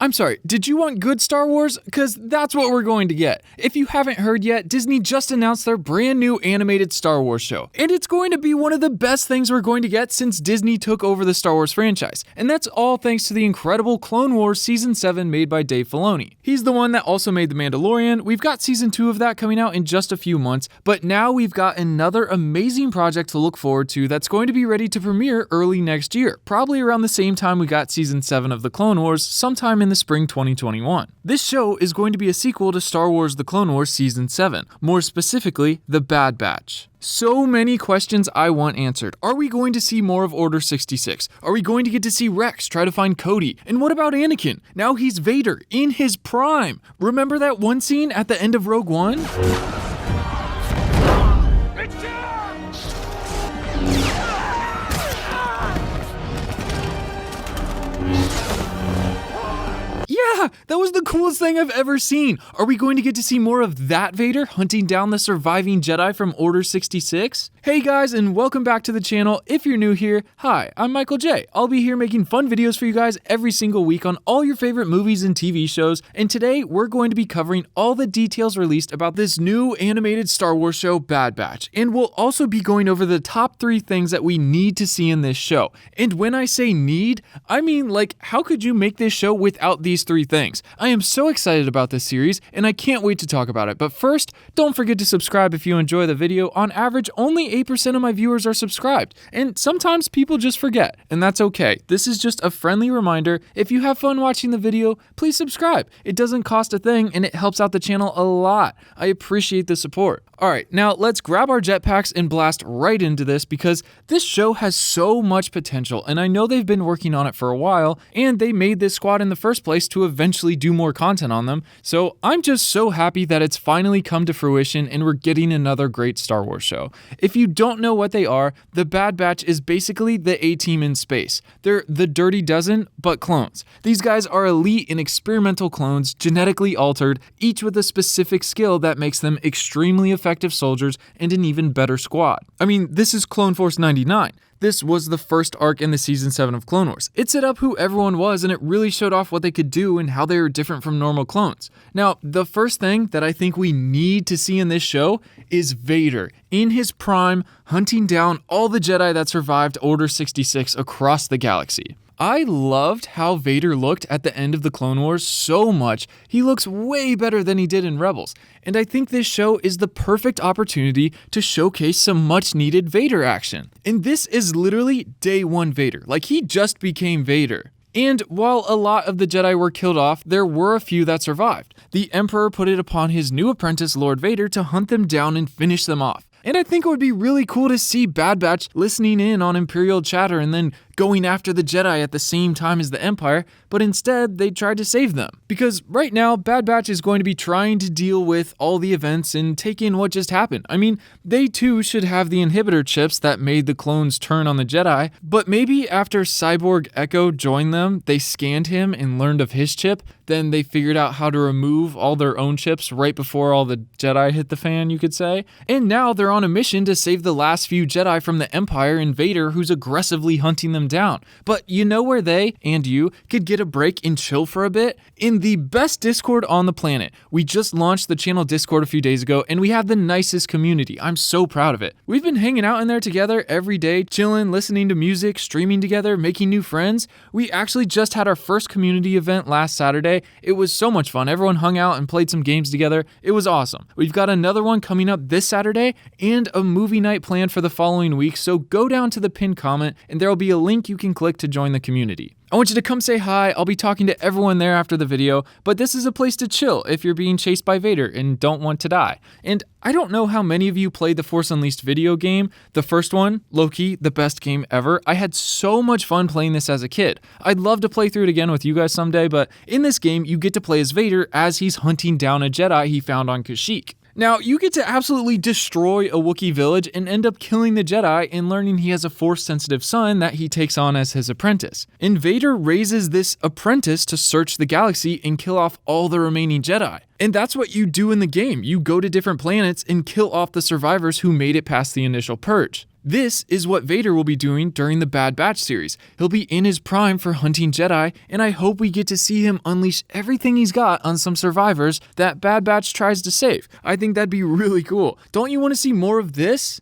I'm sorry, did you want good Star Wars? Because that's what we're going to get. If you haven't heard yet, Disney just announced their brand new animated Star Wars show. And it's going to be one of the best things we're going to get since Disney took over the Star Wars franchise. And that's all thanks to the incredible Clone Wars Season 7 made by Dave Filoni. He's the one that also made The Mandalorian. We've got Season 2 of that coming out in just a few months. But now we've got another amazing project to look forward to that's going to be ready to premiere early next year. Probably around the same time we got Season 7 of the Clone Wars, sometime in the spring 2021. This show is going to be a sequel to Star Wars The Clone Wars Season 7, more specifically, The Bad Batch. So many questions I want answered. Are we going to see more of Order 66? Are we going to get to see Rex try to find Cody? And what about Anakin? Now he's Vader, in his prime. Remember that one scene at the end of Rogue One? Yeah, that was the coolest thing I've ever seen. Are we going to get to see more of that Vader hunting down the surviving Jedi from Order 66? Hey guys, and welcome back to the channel. If you're new here, hi, I'm Michael J. I'll be here making fun videos for you guys every single week on all your favorite movies and TV shows, and today we're going to be covering all the details released about this new animated Star Wars show, Bad Batch, and we'll also be going over the top 3 things that we need to see in this show. And when I say need, I mean like, how could you make this show without these 3 things? I am so excited about this series, and I can't wait to talk about it. But first, don't forget to subscribe if you enjoy the video. On average, only 8% of my viewers are subscribed, and sometimes people just forget, and that's okay. This is just a friendly reminder. If you have fun watching the video, please subscribe. It doesn't cost a thing, and it helps out the channel a lot. I appreciate the support. Alright, now let's grab our jetpacks and blast right into this because this show has so much potential, and I know they've been working on it for a while, and they made this squad in the first place to eventually do more content on them, so I'm just so happy that it's finally come to fruition and we're getting another great Star Wars show. If you don't know what they are, The Bad Batch is basically the A-Team in space. They're the Dirty Dozen, but clones. These guys are elite and experimental clones, genetically altered, each with a specific skill that makes them extremely effective soldiers and an even better squad. I mean, this is Clone Force 99. This was the first arc in the Season 7 of Clone Wars. It set up who everyone was, and it really showed off what they could do and how they were different from normal clones. Now, the first thing that I think we need to see in this show is Vader, in his prime, hunting down all the Jedi that survived Order 66 across the galaxy. I loved how Vader looked at the end of the Clone Wars so much. He looks way better than he did in Rebels. And I think this show is the perfect opportunity to showcase some much needed Vader action. And this is literally day 1 Vader. Like, he just became Vader. And while a lot of the Jedi were killed off, there were a few that survived. The Emperor put it upon his new apprentice, Lord Vader, to hunt them down and finish them off. And I think it would be really cool to see Bad Batch listening in on Imperial chatter and then going after the Jedi at the same time as the Empire, but instead they tried to save them. Because right now, Bad Batch is going to be trying to deal with all the events and take in what just happened. I mean, they too should have the inhibitor chips that made the clones turn on the Jedi, but maybe after Cyborg Echo joined them, they scanned him and learned of his chip, then they figured out how to remove all their own chips right before all the Jedi hit the fan, you could say. And now they're on a mission to save the last few Jedi from the Empire and Vader, who's aggressively hunting them down. But you know where they, and you, could get a break and chill for a bit? In the best Discord on the planet. We just launched the channel Discord a few days ago, and we have the nicest community. I'm so proud of it. We've been hanging out in there together every day, chilling, listening to music, streaming together, making new friends. We actually just had our first community event last Saturday. It was so much fun. Everyone hung out and played some games together. It was awesome. We've got another one coming up this Saturday and a movie night planned for the following week, so go down to the pinned comment and there will be a link you can click to join the community. I want you to come say hi. I'll be talking to everyone there after the video, but this is a place to chill if you're being chased by Vader and don't want to die. And I don't know how many of you played the Force Unleashed video game. The first one, low-key, the best game ever. I had so much fun playing this as a kid. I'd love to play through it again with you guys someday, but in this game, you get to play as Vader as he's hunting down a Jedi he found on Kashyyyk. Now, you get to absolutely destroy a Wookiee village and end up killing the Jedi and learning he has a Force-sensitive son that he takes on as his apprentice. And Vader raises this apprentice to search the galaxy and kill off all the remaining Jedi. And that's what you do in the game. You go to different planets and kill off the survivors who made it past the initial purge. This is what Vader will be doing during the Bad Batch series. He'll be in his prime for hunting Jedi, and I hope we get to see him unleash everything he's got on some survivors that Bad Batch tries to save. I think that'd be really cool. Don't you want to see more of this?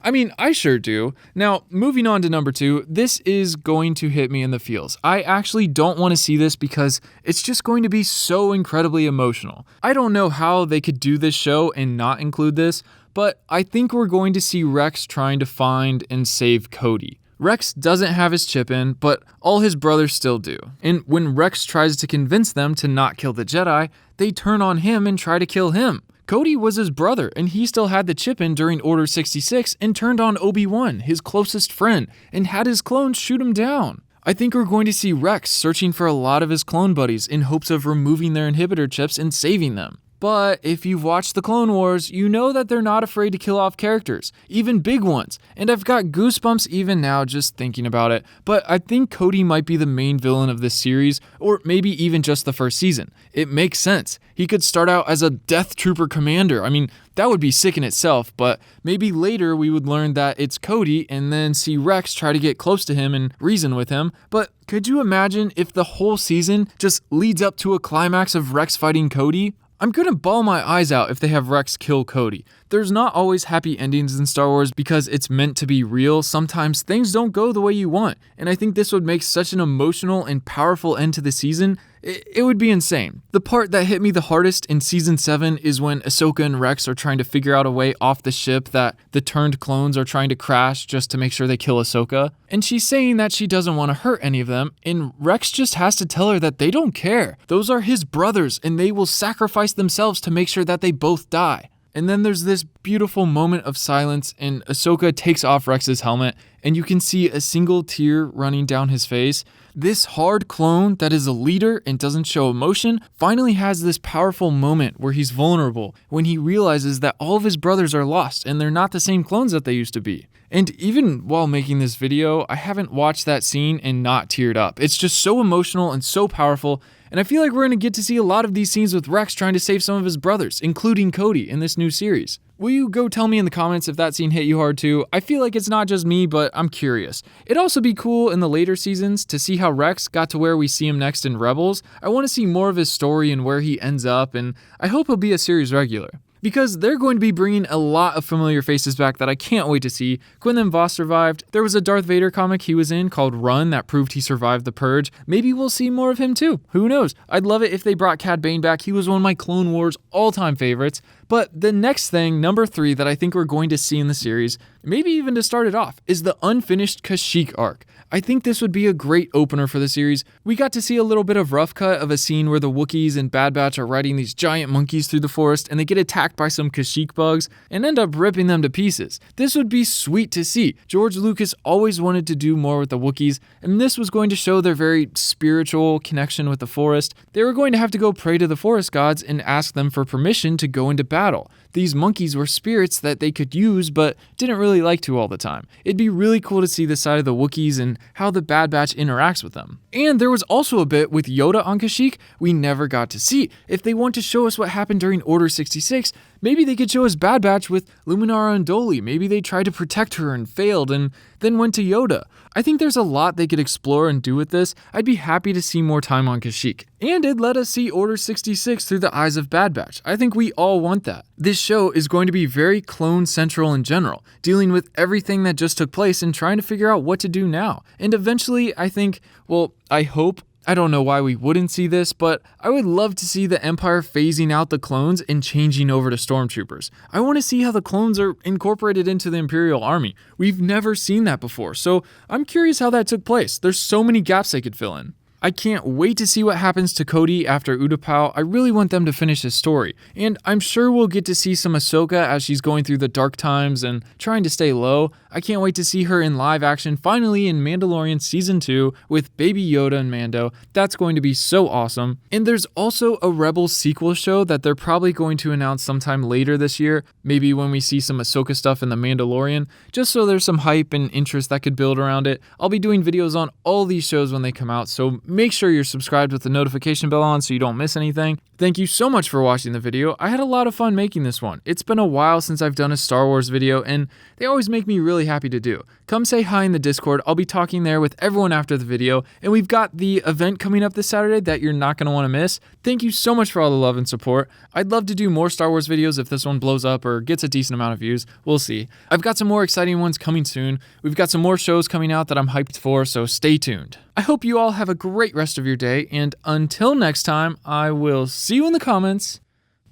I mean, I sure do. Now, moving on to number 2, this is going to hit me in the feels. I actually don't want to see this because it's just going to be so incredibly emotional. I don't know how they could do this show and not include this, but I think we're going to see Rex trying to find and save Cody. Rex doesn't have his chip in, but all his brothers still do. And when Rex tries to convince them to not kill the Jedi, they turn on him and try to kill him. Cody was his brother, and he still had the chip in during Order 66 and turned on Obi-Wan, his closest friend, and had his clones shoot him down. I think we're going to see Rex searching for a lot of his clone buddies in hopes of removing their inhibitor chips and saving them. But if you've watched the Clone Wars, you know that they're not afraid to kill off characters, even big ones, and I've got goosebumps even now just thinking about it. But I think Cody might be the main villain of this series, or maybe even just the first season. It makes sense. He could start out as a Death Trooper commander. I mean, that would be sick in itself, but maybe later we would learn that it's Cody and then see Rex try to get close to him and reason with him. But could you imagine if the whole season just leads up to a climax of Rex fighting Cody? I'm gonna bawl my eyes out if they have Rex kill Cody. There's not always happy endings in Star Wars because it's meant to be real. Sometimes things don't go the way you want, and I think this would make such an emotional and powerful end to the season. It would be insane. The part that hit me the hardest in Season 7 is when Ahsoka and Rex are trying to figure out a way off the ship that the turned clones are trying to crash just to make sure they kill Ahsoka. And she's saying that she doesn't want to hurt any of them, and Rex just has to tell her that they don't care. Those are his brothers, and they will sacrifice themselves to make sure that they both die. And then there's this beautiful moment of silence, and Ahsoka takes off Rex's helmet, and you can see a single tear running down his face. This hard clone that is a leader and doesn't show emotion finally has this powerful moment where he's vulnerable when he realizes that all of his brothers are lost and they're not the same clones that they used to be. And even while making this video, I haven't watched that scene and not teared up. It's just so emotional and so powerful, and I feel like we're going to get to see a lot of these scenes with Rex trying to save some of his brothers, including Cody, in this new series. Will you go tell me in the comments if that scene hit you hard too? I feel like it's not just me, but I'm curious. It'd also be cool in the later seasons to see how Rex got to where we see him next in Rebels. I want to see more of his story and where he ends up, and I hope he'll be a series regular. Because they're going to be bringing a lot of familiar faces back that I can't wait to see. Quinlan Vos survived. There was a Darth Vader comic he was in called Run that proved he survived the Purge. Maybe we'll see more of him too. Who knows? I'd love it if they brought Cad Bane back. He was one of my Clone Wars all-time favorites. But the next thing, number 3, that I think we're going to see in the series, maybe even to start it off, is the unfinished Kashyyyk arc. I think this would be a great opener for the series. We got to see a little bit of rough cut of a scene where the Wookiees and Bad Batch are riding these giant monkeys through the forest and they get attacked by some Kashyyyk bugs and end up ripping them to pieces. This would be sweet to see. George Lucas always wanted to do more with the Wookiees, and this was going to show their very spiritual connection with the forest. They were going to have to go pray to the forest gods and ask them for permission to go into battle. These monkeys were spirits that they could use but didn't really like to all the time. It'd be really cool to see the side of the Wookiees and how the Bad Batch interacts with them. And there was also a bit with Yoda on Kashyyyk we never got to see. If they want to show us what happened during Order 66, maybe they could show us Bad Batch with Luminara and Dolly. Maybe they tried to protect her and failed and then went to Yoda. I think there's a lot they could explore and do with this. I'd be happy to see more time on Kashyyyk. And it'd let us see Order 66 through the eyes of Bad Batch. I think we all want that. This show is going to be very clone central in general, dealing with everything that just took place and trying to figure out what to do now. And eventually, I think, well, I hope, I don't know why we wouldn't see this, but I would love to see the Empire phasing out the clones and changing over to stormtroopers. I want to see how the clones are incorporated into the Imperial Army. We've never seen that before, so I'm curious how that took place. There's so many gaps they could fill in. I can't wait to see what happens to Cody after Utapau. I really want them to finish his story. And I'm sure we'll get to see some Ahsoka as she's going through the dark times and trying to stay low. I can't wait to see her in live action finally in Mandalorian Season 2 with Baby Yoda and Mando. That's going to be so awesome. And there's also a Rebels sequel show that they're probably going to announce sometime later this year, maybe when we see some Ahsoka stuff in The Mandalorian, just so there's some hype and interest that could build around it. I'll be doing videos on all these shows when they come out, so make sure you're subscribed with the notification bell on so you don't miss anything. Thank you so much for watching the video. I had a lot of fun making this one. It's been a while since I've done a Star Wars video, and they always make me really happy to do. Come say hi in the Discord. I'll be talking there with everyone after the video, and we've got the event coming up this Saturday that you're not going to want to miss. Thank you so much for all the love and support. I'd love to do more Star Wars videos if this one blows up or gets a decent amount of views. We'll see. I've got some more exciting ones coming soon. We've got some more shows coming out that I'm hyped for, so stay tuned. I hope you all have a great rest of your day, and until next time, I will see you in the comments.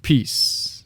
Peace.